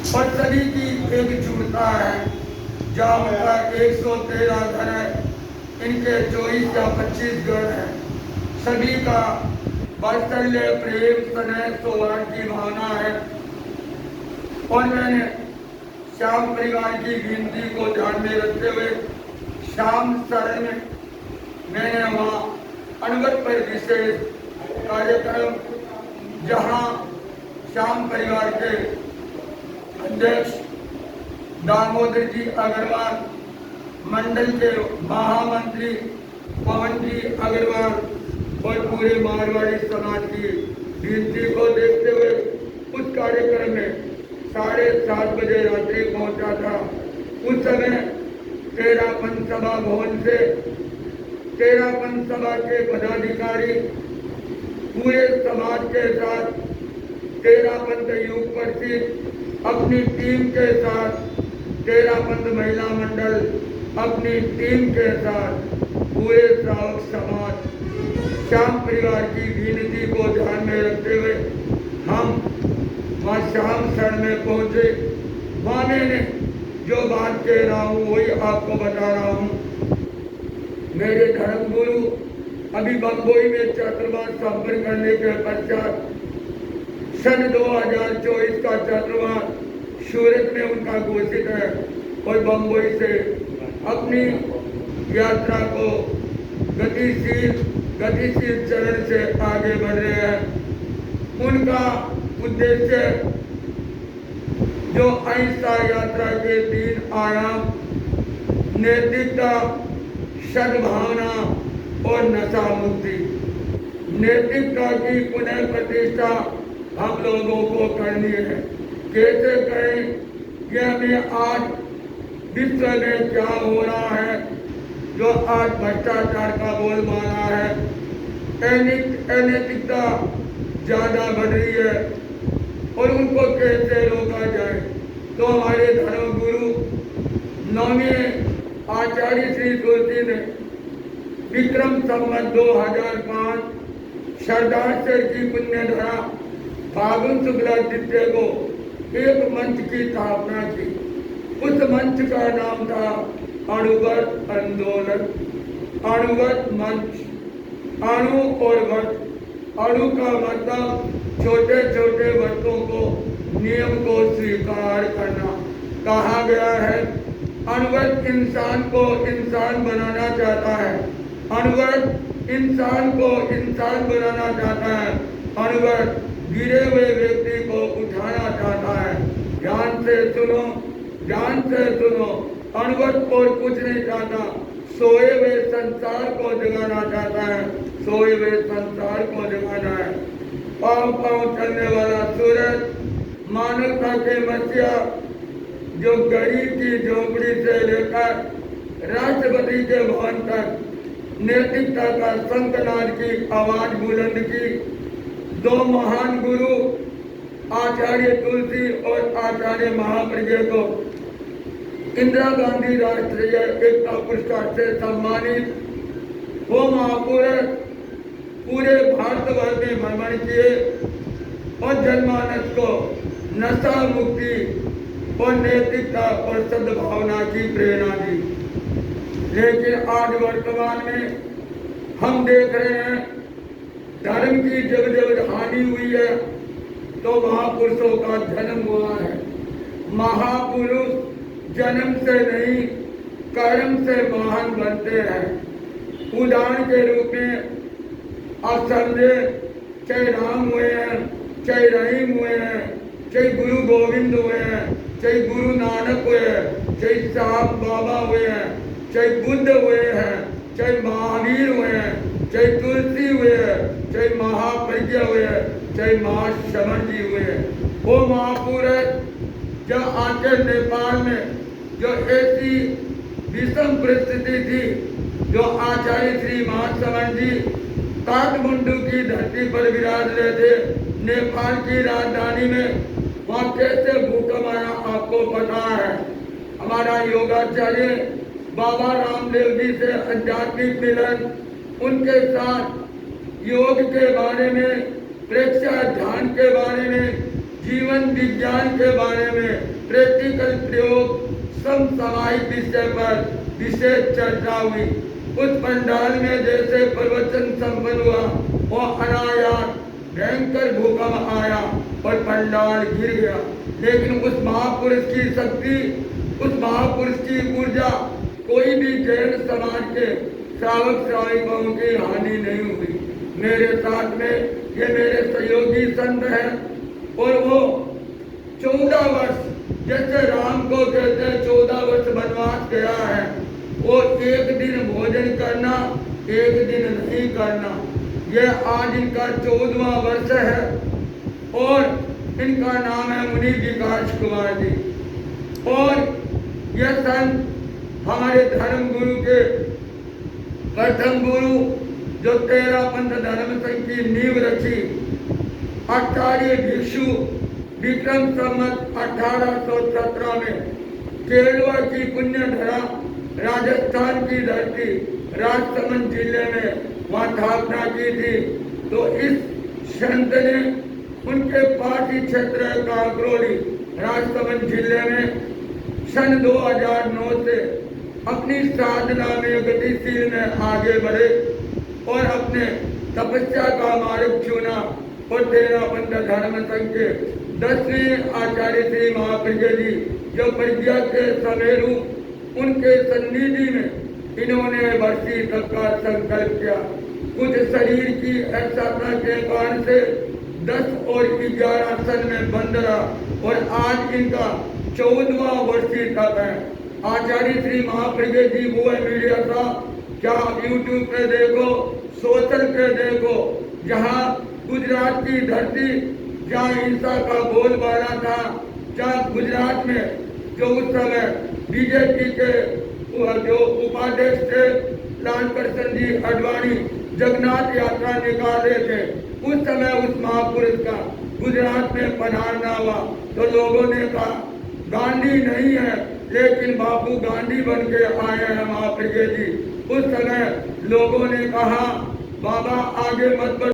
और सभी की एकजुटता है। जहाँ उनका 113 घर है, इनके 24 या 25 घर हैं। सभी का वात्सल्य, प्रेम, स्नेह, सौहार्द की भावना है। और मैंने श्याम परिवार की गिनती को ध्यान में रखते हुए श्याम शरण में मैंने वहाँ अनवरत पर विशेष कार्यक्रम, जहाँ श्याम परिवार के अध्यक्ष दामोदर जी अग्रवाल, मंडल के महामंत्री पवन जी अग्रवाल और पूरे मारवाड़ी समाज की गिनती को देखते हुए उस कार्यक्रम में 7:30 बजे रात्रि पहुंचा था। उस समय तेरा पंथ सभा भवन से तेरा पंथ सभा के पदाधिकारी पूरे समाज के साथ, तेरा पंथ युग परिषद अपनी टीम के साथ, तेरा पंथ महिला मंडल अपनी टीम के साथ, पूरे श्रावक समाज श्याम परिवार की गिनती को ध्यान में रखते हुए हम वहाँ श्याम शरण में पहुंचे। वहाँ मैंने जो बात कह रहा हूँ वही आपको बता रहा हूँ। मेरे धर्मगुरु अभी बम्बई में चतुर्मास संपन्न करने के पश्चात सन 2024 का चतुर्मास सूरत में उनका घोषित है और बम्बई से अपनी यात्रा को गतिशील चरण से आगे बढ़ रहे हैं। उनका उद्देश्य जो अहिंसा यात्रा के 3 आयाम, नैतिकता, सद्भावना और नशा मुक्ति, नैतिकता की पुनः प्रतिष्ठा हम लोगों को करनी है। कैसे करें? कि हमें आज विश्व में क्या हो रहा है, जो आज भ्रष्टाचार का बोलबाला है, अनैतिकता ज्यादा बढ़ रही है और उनको कैसे रोका जाए। तो हमारे धर्म गुरु 9वें आचार्य श्री तुलसी ने विक्रम संवत 2005 सरदार की पुण्यधरा फागुन शुक्ला द्वितीय को एक मंच की स्थापना की। उस मंच का नाम था अणुवत आंदोलन, अणुवत मंच। अणु और वट, अणु का मतलब छोटे छोटे वस्तुओं को, नियम को स्वीकार करना। कहा गया है अणुवत इंसान को इंसान बनाना चाहता है, अणुवत इंसान को इंसान बनाना चाहता है, अणुवत गिरे हुए व्यक्ति को उठाना चाहता है। ध्यान से सुनो, ध्यान से सुनो। अणुवत और कुछ नहीं चाहता, सोए हुए संसार को जगाना चाहता है, सोए हुए संसार को जगाना है। पांव पांव चलने वाला सूरज, मानवता के मसीहा, जो गरीब की झोपड़ी से लेकर राष्ट्रपति के भवन तक नैतिकता का शंखनाद की आवाज बुलंद की। 2 महान गुरु आचार्य तुलसी और आचार्य महाप्रज्ञ को इंदिरा गांधी राष्ट्रीय एकता पुरस्कार से सम्मानित। वो महापुरुष पूरे भारतवर्ष में भ्रमण किए और जनमानस को नशा मुक्ति और नैतिकता और सद्भावना की प्रेरणा दी। लेकिन आज वर्तमान में हम देख रहे हैं धर्म की जब जब हानि हुई है तो महापुरुषों का जन्म हुआ है। महापुरुष जन्म से नहीं कर्म से महान बनते हैं। उदाहरण के रूप में आप समझे, चाहे राम हुए हैं, चाहे रहीम हुए हैं, चाहे गुरु गोविंद हुए हैं, चाहे गुरु नानक हुए हैं, चाहे साहब बाबा हुए हैं, चाहे बुद्ध हुए हैं, चाहे महावीर हुए हैं, चाहे तुलसी हुए हैं, चाहे महाप्रज्ञा हुए हैं, चाहे महाशमन जी हुए हैं। वो महापुरुष जब आके नेपाल में जो ऐसी विषम परिस्थिति थी, जो आचार्य श्री महाशमन जी काठमांडू की धरती पर विराज रहे थे, नेपाल की राजधानी में, वहाँ कैसे भूकंप आया आपको पता है। हमारा योगाचार्य बाबा रामदेव जी से आध्यात्मिक मिलन, उनके साथ योग के बारे में, प्रेक्षा ध्यान के बारे में जीवन विज्ञान के बारे में प्रैक्टिकल प्रयोग समसामयिक विषय पर विशेष चर्चा हुई। उस पंडाल में जैसे प्रवचन संपन्न हुआ वो अनायास भयंकर भूकंप आया और पंडाल गिर गया, लेकिन उस महापुरुष की शक्ति, उस महापुरुष की ऊर्जा कोई भी जैन समाज के श्रावक श्राविकाओं की हानि नहीं हुई। मेरे साथ में ये मेरे सहयोगी संत हैं और वो 14 वर्ष, जैसे राम को कहते हैं 14 वर्ष वनवास गया है, वो एक दिन भोजन करना, एक दिन नहीं करना, ये आज इनका 14वां वर्ष है और इनका नाम है मुनि विकास कुमार जी। और यह संत हमारे धर्म गुरु के प्रथम गुरु जो 13 पंथ धर्म संघ की नींव रखी, आचार्य भिक्षु विक्रम संवत 1817 में केरवा की पुण्य धरा राजस्थान की धरती राजसमंद जिले में वहाँ स्थापना की थी। तो इस संत ने उनके पास ही क्षेत्र कांकरोली राजसमंद जिले में सन 2009 से अपनी साधना में गतिशील में आगे बढ़े और अपने तपस्या का मार्ग चुना और 13 पंथ धर्म संघ के 10वें आचार्य श्री महाप्रज्ञा जी जो प्रज्ञा के समेरु, उनके सन्निधि में इन्होंने वर्षी तक का संकल्प किया। कुछ शरीर की अस्थापना के कारण से 10 और 11 सन में बंद रहा और आज इनका 14वां वर्षी तक है। आचार्य श्री महाप्रज्ञा जी वो है मीडिया का, क्या आप यूट्यूब पे देखो, सोशल पे देखो, जहाँ गुजरात की धरती, जहाँ हिंसा का बोलबाला था, जहाँ गुजरात में जो उस समय बीजेपी के जो उपाध्यक्ष थे लाल कृष्ण जी अडवाणी जगन्नाथ यात्रा निकाल रहे थे, उस समय उस महापुरुष का गुजरात में पधारना हुआ तो लोगों ने कहा गांधी नहीं है लेकिन बापू गांधी बन के आए हैं महाप्रज्ञा जी। उस समय लोगों ने कहा बाबा आगे मत बढ़ो।